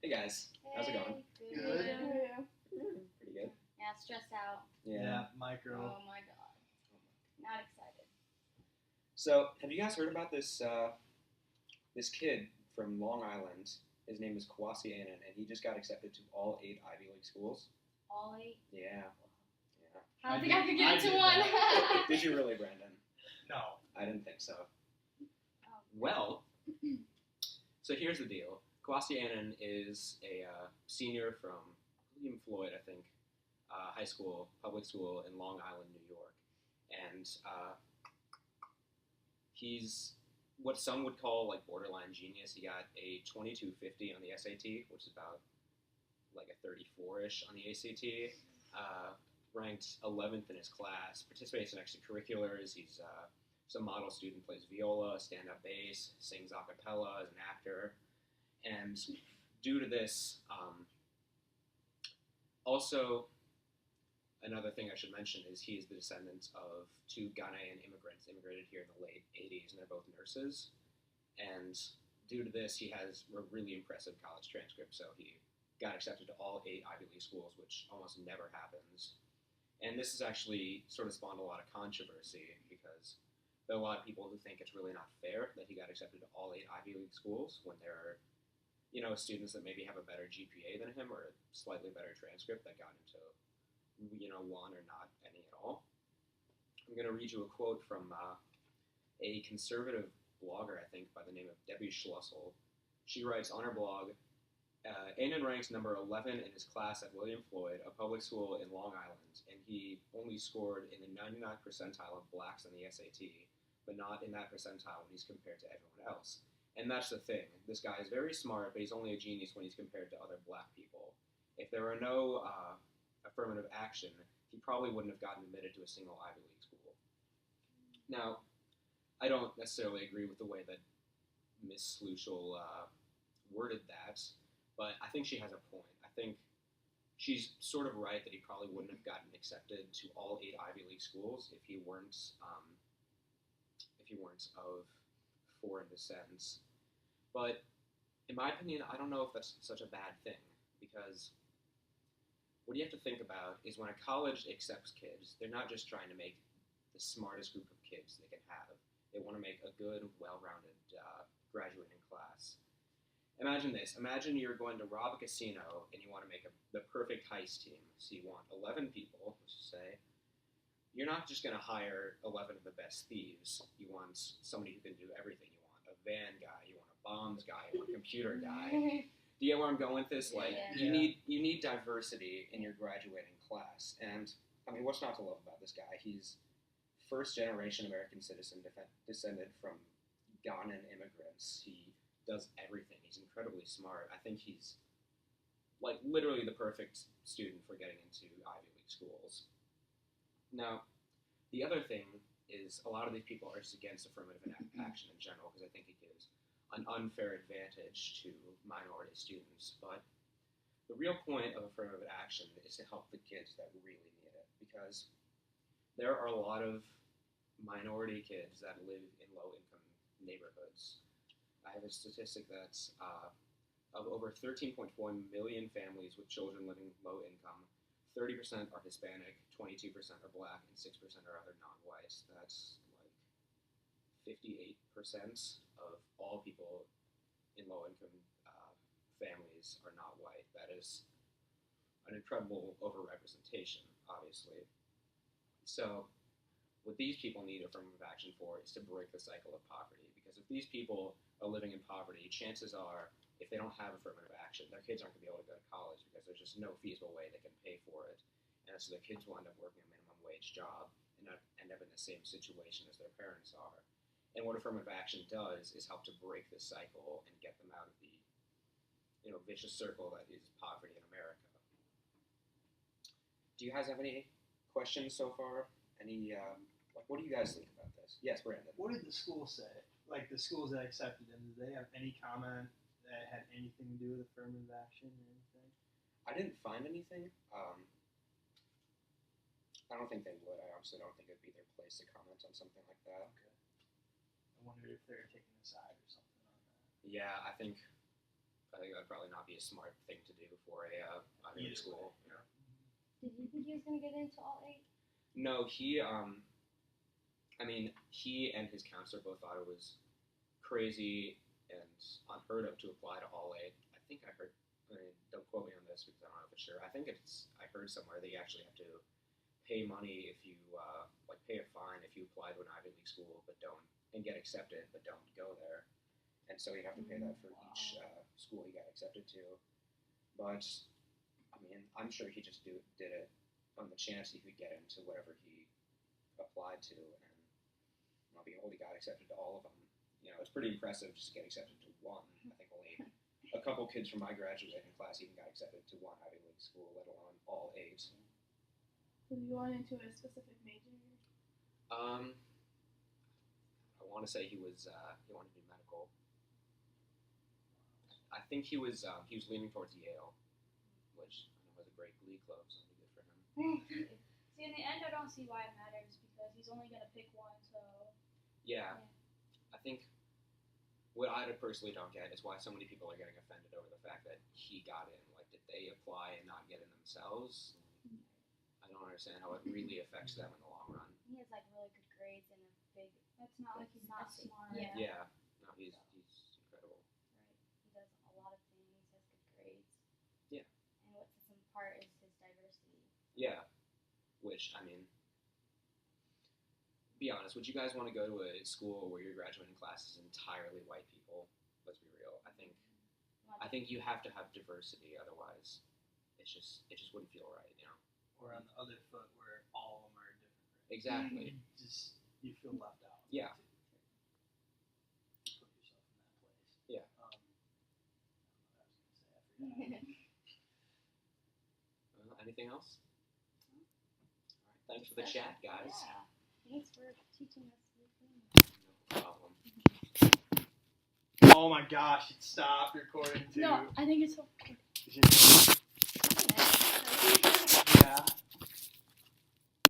Hey guys, how's it going? Good. Pretty good. Yeah, stressed out. Micro. Oh my god. Not excited. So, have you guys heard about this kid from Long Island? His name is Kwasi Annan, and he just got accepted to all 8 Ivy League schools. All 8. Yeah. I don't think I could get I into did one. Did you really, Brandon? No. I didn't think so. Oh. Well, so here's the deal. Kwasi Annan is a senior from William Floyd, I think, high school, public school in Long Island, New York. And he's what some would call like borderline genius. He got a 2250 on the SAT, which is about like a 34-ish on the ACT. Ranked 11th in his class, participates in extracurriculars. He's a model student, plays viola, stand-up bass, sings a cappella as an actor. And due to this, also another thing I should mention is he is the descendant of 2 Ghanaian immigrants, immigrated here in the late 80s, and they're both nurses. And due to this, he has a really impressive college transcript, so he got accepted to all 8 Ivy League schools, which almost never happens. And this has actually sort of spawned a lot of controversy because there are a lot of people who think it's really not fair that he got accepted to all 8 Ivy League schools when there are, students that maybe have a better GPA than him or a slightly better transcript that got into, one or not any at all. I'm going to read you a quote from a conservative blogger, I think, by the name of Debbie Schlussel. She writes on her blog, Annan ranks number 11 in his class at William Floyd, a public school in Long Island, and he only scored in the 99th percentile of blacks on the SAT, but not in that percentile when he's compared to everyone else. And that's the thing. This guy is very smart, but he's only a genius when he's compared to other black people. If there were no affirmative action, he probably wouldn't have gotten admitted to a single Ivy League school. Now, I don't necessarily agree with the way that Miss Slushel worded that, but I think she has a point. I think she's sort of right that he probably wouldn't have gotten accepted to all 8 Ivy League schools if he weren't of foreign descent. But in my opinion, I don't know if that's such a bad thing, because what you have to think about is when a college accepts kids, they're not just trying to make the smartest group of kids they can have. They want to make a good, well-rounded graduating class. Imagine this. Imagine you're going to rob a casino and you want to make the perfect heist team. So you want 11 people, let's just say. You're not just going to hire 11 of the best thieves. You want somebody who can do everything. You want a van guy. You want a bombs guy. You want a computer guy. Do you get where I'm going with this? Like, you need diversity in your graduating class. And, I mean, what's not to love about this guy? He's first-generation American citizen descended from Ghanaian immigrants. He does everything. He's incredibly smart. I think he's, like, literally the perfect student for getting into Ivy League schools. Now, the other thing is a lot of these people are just against affirmative action in general because I think it gives an unfair advantage to minority students. But the real point of affirmative action is to help the kids that really need it, because there are a lot of minority kids that live in low-income neighborhoods. I have a statistic that's of over 13.1 million families with children living low income, 30% are Hispanic, 22% are black, and 6% are other non-white. That's like 58% of all people in low-income families are not white. That is an incredible overrepresentation, obviously. So what these people need affirmative action for is to break the cycle of poverty, because if these people are living in poverty, chances are, if they don't have affirmative action, their kids aren't going to be able to go to college because there's just no feasible way they can pay for it. And so their kids will end up working a minimum wage job and end up in the same situation as their parents are. And what affirmative action does is help to break this cycle and get them out of the vicious circle that is poverty in America. Do you guys have any questions so far? Any, what do you guys think about this? Yes, Brandon. What did the school say? Like the schools that accepted him, did they have any comment that had anything to do with affirmative action or anything? I didn't find anything. I don't think they would. I honestly don't think it'd be their place to comment on something like that. Okay. I wondered if they were taking a side or something on that. Yeah, I think I think that'd probably not be a smart thing to do for a Ivy League school. You know. Did you think he was gonna get into all 8? No, he he and his counselor both thought it was crazy and unheard of to apply to all 8. I think I heard. I mean, don't quote me on this because I don't know for sure. I think I heard somewhere that you actually have to pay money if you pay a fine if you apply to an Ivy League school and get accepted but don't go there, and so you have to pay that for each school you got accepted to. But I mean, I'm sure he just did it on the chance he could get into whatever he applied to, and behold, he got accepted to all of them. You know, it's pretty impressive just to get accepted to one. I think only a couple kids from my graduating class even got accepted to one Ivy League school, let alone all 8. So you went into a specific major? I want to say he wanted to do medical. I think he was leaning towards Yale, which I know has a great glee club, so it'll be good for him. See, in the end, I don't see why it matters because he's only gonna pick one. So Yeah, I think what I personally don't get is why so many people are getting offended over the fact that he got in. Like, did they apply and not get in themselves? I don't understand how it really affects them in the long run. he has like really good grades and a big. It's not like he's not smart. Yeah. Yeah, no, he's incredible. Right. He does a lot of things. Has good grades. Yeah. And what sets him apart is his diversity. Yeah, which, I mean, be honest, would you guys want to go to a school where your graduating class is entirely white people? Let's be real. I think you have to have diversity, otherwise it just wouldn't feel right, you know. Or on the other foot, where all of them are different. Right? Exactly. You feel left out. Yeah. You put yourself in that place. Yeah. I don't know what I was gonna say. I forgot. Anything else? All right, thanks for the chat, guys. Yeah. Thanks for teaching us new things. No problem. Oh my gosh! It stopped recording too. No, I think it's so. Yeah.